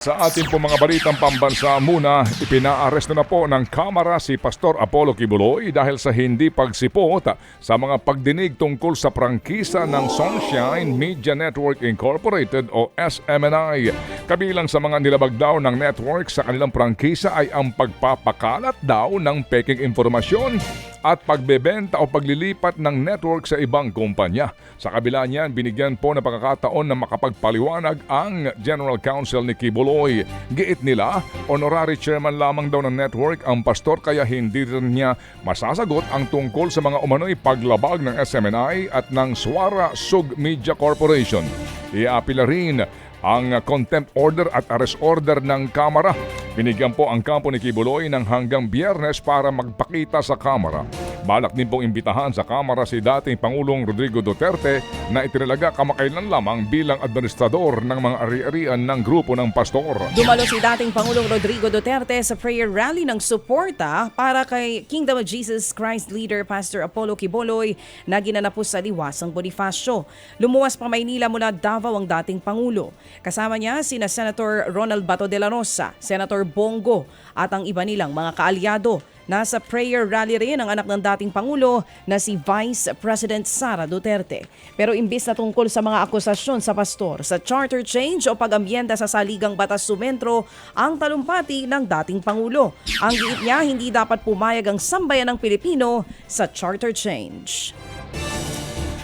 Sa ating po mga balitang pambansa muna, ipinaaresto na po ng Kamara si Pastor Apollo Kibuloy dahil sa hindi pagsipot sa mga pagdinig tungkol sa prangkisa ng Sunshine Media Network Incorporated o SMNI. Kabilang sa mga nilabag daw ng network sa kanilang prangkisa ay ang pagpapakalat daw ng peking informasyon at pagbebenta o paglilipat ng network sa ibang kumpanya. Sa kabila niyan, binigyan po ng pagkakataon na makapagpaliwanag ang General Counsel ni Kibuloy. Giit nila, honorary chairman lamang daw ng network ang pastor kaya hindi rin niya masasagot ang tungkol sa mga umano'y paglabag ng SMNI at ng Suara Sug Media Corporation. Iapila rin ang contempt order at arrest order ng Kamara. Binigyan po ang kampo ni Kibuloy ng hanggang Biyernes para magpakita sa Kamara. Balak din pong imbitahan sa Kamara si dating Pangulong Rodrigo Duterte na itinalaga kamakailan lamang bilang administrador ng mga ari-arian ng grupo ng pastor. Dumalo si dating Pangulong Rodrigo Duterte sa prayer rally ng suporta para kay Kingdom of Jesus Christ leader Pastor Apollo Kibuloy na ginanap sa Liwasang Bonifacio. Lumuwas pa Maynila mula Davao ang dating Pangulo. Kasama niya sina Senator Ronald Bato de la Rosa, Senator Bongo at ang iba nilang mga kaalyado. Nasa prayer rally rin ang anak ng dating Pangulo na si Vice President Sara Duterte. Pero imbis na tungkol sa mga akusasyon sa pastor sa charter change o pag-amyenda sa saligang batas sumentro ang talumpati ng dating Pangulo. Ang giit niya, hindi dapat pumayag ang sambayan ng Pilipino sa charter change.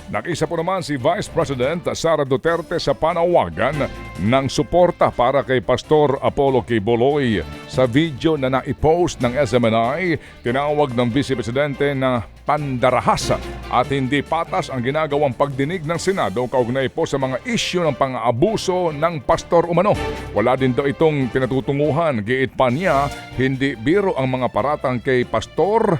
Nakisa po naman si Vice President Sara Duterte sa panawagan ng suporta para kay Pastor Apollo Kibuloy. Sa video na naipost ng SMNI, tinawag ng Vice Presidente na pandarahas at hindi patas ang ginagawang pagdinig ng Senado kaugnay po sa mga isyu ng pang-aabuso ng pastor umano. Wala din daw itong pinatutunguhan. Giit pa niya, hindi biro ang mga paratang kay pastor.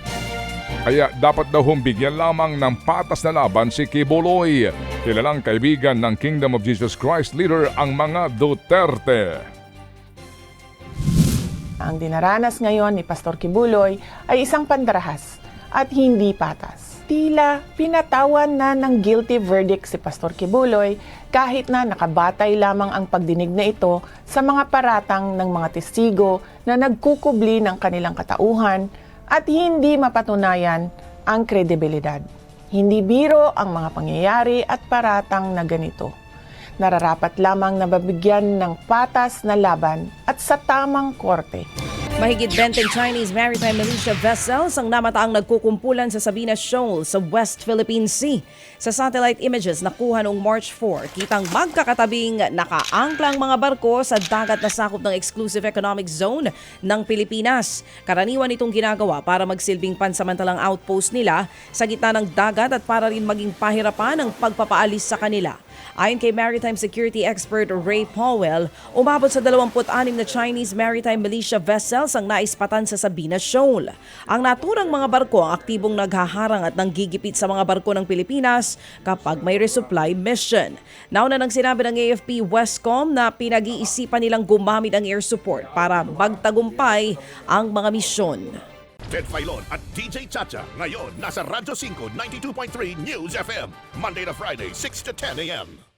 Kaya dapat daw bigyan lamang ng patas na laban si Kibuloy. Kilalang kaibigan ng Kingdom of Jesus Christ leader ang mga Duterte. Ang dinaranas ngayon ni Pastor Kibuloy ay isang pandarahas at hindi patas. Tila pinatawan na ng guilty verdict si Pastor Kibuloy kahit na nakabatay lamang ang pagdinig na ito sa mga paratang ng mga testigo na nagkukubli ng kanilang katauhan at hindi mapatunayan ang kredibilidad. Hindi biro ang mga pangyayari at paratang na ganito. Nararapat lamang na mabigyan ng patas na laban at sa tamang korte. Mahigit 20 Chinese maritime militia vessels ang namataang nagkukumpulan sa Sabina Shoal sa West Philippine Sea. Sa satellite images na kuha noong March 4, kitang magkakatabing nakaangklang mga barko sa dagat na sakop ng Exclusive Economic Zone ng Pilipinas. Karaniwan itong ginagawa para magsilbing pansamantalang outpost nila sa gitna ng dagat at para rin maging pahirapan ang pagpapaalis sa kanila. Ayon kay maritime security expert Ray Powell, umabot sa 26 na Chinese maritime militia vessels ang naispatan sa Sabina Shoal. Ang naturang mga barko ang aktibong naghaharang at nanggigipit sa mga barko ng Pilipinas kapag may resupply mission. Nauna nang sinabi ng AFP Westcom na pinag-iisipan nilang gumamit ang air support para magtagumpay ang mga misyon. Ted Filon at DJ Chacha ngayon nasa Radyo 5 92.3 News FM Monday to Friday 6 to 10 a.m.